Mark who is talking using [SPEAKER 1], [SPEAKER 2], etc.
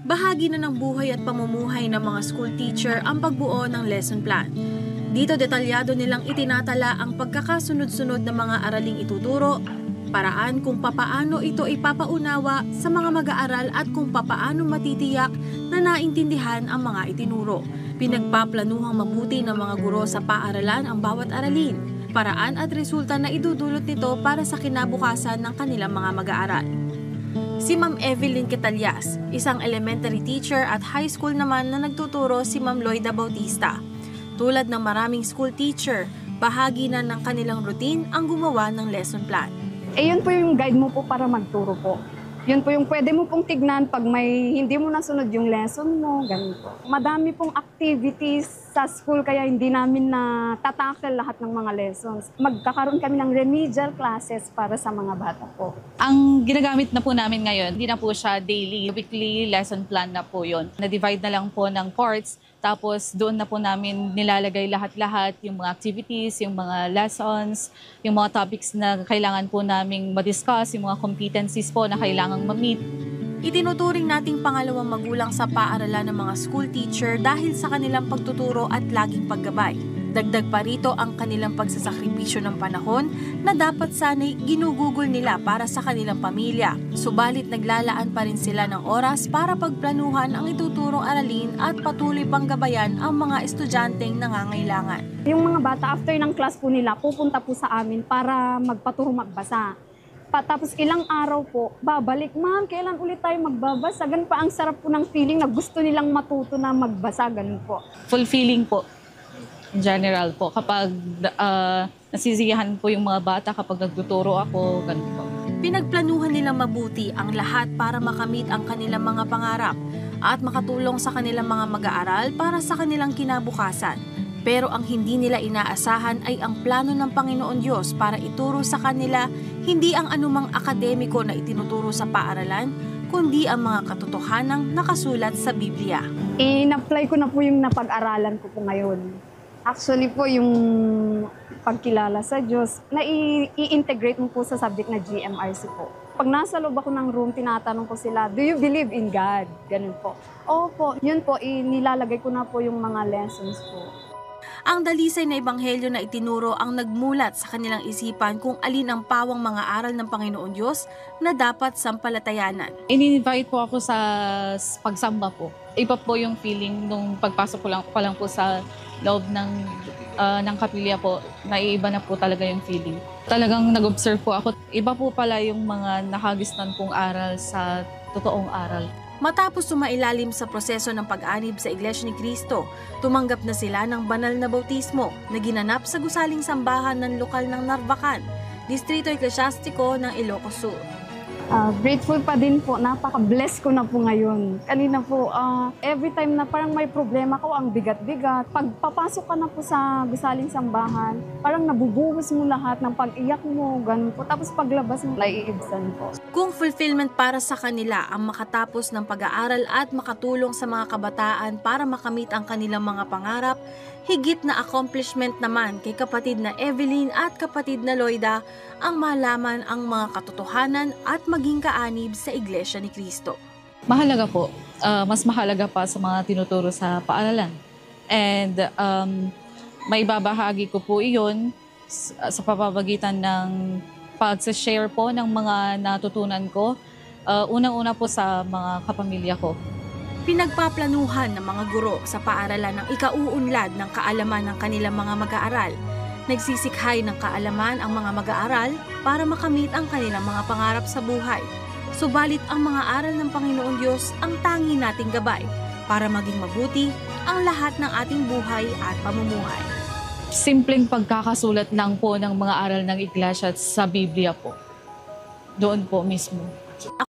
[SPEAKER 1] Bahagi na ng buhay at pamumuhay ng mga school teacher ang pagbuo ng lesson plan. Dito detalyado nilang itinatala ang pagkakasunod-sunod ng mga araling ituturo, paraan kung papaano ito ipapaunawa sa mga mag-aaral at kung papaano matitiyak na naintindihan ang mga itinuro. Pinagpaplanuhang mabuti ng mga guro sa paaralan ang bawat aralin, paraan at resulta na idudulot nito para sa kinabukasan ng kanilang mga mag-aaral. Si Ma'am Evelyn Quetalyas, isang elementary teacher at high school naman na nagtuturo si Ma'am Loida Bautista. Tulad ng maraming school teacher, bahagi na ng kanilang routine ang gumawa ng lesson plan.
[SPEAKER 2] Yun po yung guide mo po para magturo po. Yun po yung pwede mo pong tignan pag may hindi mo nasunod yung lesson mo, ganun po. Madami pong activities sa school kaya hindi namin tatakil lahat ng mga lessons. Magkakaroon kami ng remedial classes para sa mga bata po.
[SPEAKER 3] Ang ginagamit na po namin ngayon, hindi na po siya daily, weekly lesson plan na po yun. Na-divide na lang po ng parts, tapos doon na po namin nilalagay lahat-lahat, yung mga activities, yung mga lessons, yung mga topics na kailangan po naming ma-discuss, yung mga competencies po na kailangang ma-meet.
[SPEAKER 1] Itinuturing nating pangalawang magulang sa paaralan ng mga school teacher dahil sa kanilang pagtuturo at laging paggabay. Dagdag pa rito ang kanilang pagsasakripisyo ng panahon na dapat sana'y ginugugol nila para sa kanilang pamilya. Subalit naglalaan pa rin sila ng oras para pagplanuhan ang ituturong aralin at patuloy pang gabayan ang mga estudyanteng nangangailangan.
[SPEAKER 2] Yung mga bata after ng class po nila, pupunta po sa amin para magpaturo magbasa. Tapos ilang araw po, babalik, ma'am, kailan ulit tayo magbabasa? Ganun pa ang sarap po ng feeling na gusto nilang matuto na magbasa, ganun po.
[SPEAKER 3] Fulfilling po, in general po. Kapag nasisiyahan po yung mga bata kapag nagtuturo ako, ganun po.
[SPEAKER 1] Pinagplanuhan nilang mabuti ang lahat para makamit ang kanilang mga pangarap at makatulong sa kanilang mga mag-aaral para sa kanilang kinabukasan. Pero ang hindi nila inaasahan ay ang plano ng Panginoon Diyos para ituro sa kanila hindi ang anumang akademiko na itinuturo sa paaralan, kundi ang mga katotohanang nakasulat sa Biblia.
[SPEAKER 2] In-apply ko na po yung napag-aralan ko po ngayon. Actually po yung pagkilala sa Diyos, na i-integrate mo po sa subject na GMRC po. Pag nasa loob ako ng room, tinatanong ko sila, do you believe in God? Ganun po. Opo, yun po, nilalagay ko na po yung mga lessons po.
[SPEAKER 1] Ang dalisay na ebanghelyo na itinuro ang nagmulat sa kanilang isipan kung alin ang pawang mga aral ng Panginoon Diyos na dapat sampalatayanan.
[SPEAKER 3] In-invite po ako sa pagsamba po. Iba po yung feeling nung pagpasok ko lang po sa loob ng kapilya po, naiiba na po talaga yung feeling. Talagang nag-observe po ako. Iba po pala yung mga nakagisnan pong aral sa totoong aral.
[SPEAKER 1] Matapos sumailalim sa proseso ng pag-anib sa Iglesia ni Cristo, tumanggap na sila ng banal na bautismo na ginanap sa gusaling sambahan ng lokal ng Narvacan, Distrito Eclesiastiko ng Ilocos Sur.
[SPEAKER 2] Grateful pa din po, napaka-bless ko na po ngayon. Kanina po, every time na parang may problema ko, ang bigat-bigat. Pag papasok ka na po sa gusaling sambahan, parang nabubuhos mo lahat ng pag-iyak mo, ganun po. Tapos paglabas mo, naiibsan po.
[SPEAKER 1] Kung fulfillment para sa kanila ang makatapos ng pag-aaral at makatulong sa mga kabataan para makamit ang kanilang mga pangarap, higit na accomplishment naman kay kapatid na Evelyn at kapatid na Loida ang malaman ang mga katotohanan at maging kaanib sa Iglesia ni Cristo.
[SPEAKER 3] Mahalaga po. Mas mahalaga pa sa mga tinuturo sa paaralan. And may babahagi ko po iyon sa pamamagitan ng pag-share po ng mga natutunan ko. Unang-una po sa mga kapamilya ko.
[SPEAKER 1] Pinagpaplanuhan ng mga guro sa paaralan ang ikauunlad ng kaalaman ng kanilang mga mag-aaral. Nagsisikhay ng kaalaman ang mga mag-aaral para makamit ang kanilang mga pangarap sa buhay. Subalit ang mga aral ng Panginoon Diyos ang tangi nating gabay para maging mabuti ang lahat ng ating buhay at pamumuhay.
[SPEAKER 3] Simpleng pagkakasulat lang po ng mga aral ng Iglesia sa Biblia po. Doon po mismo.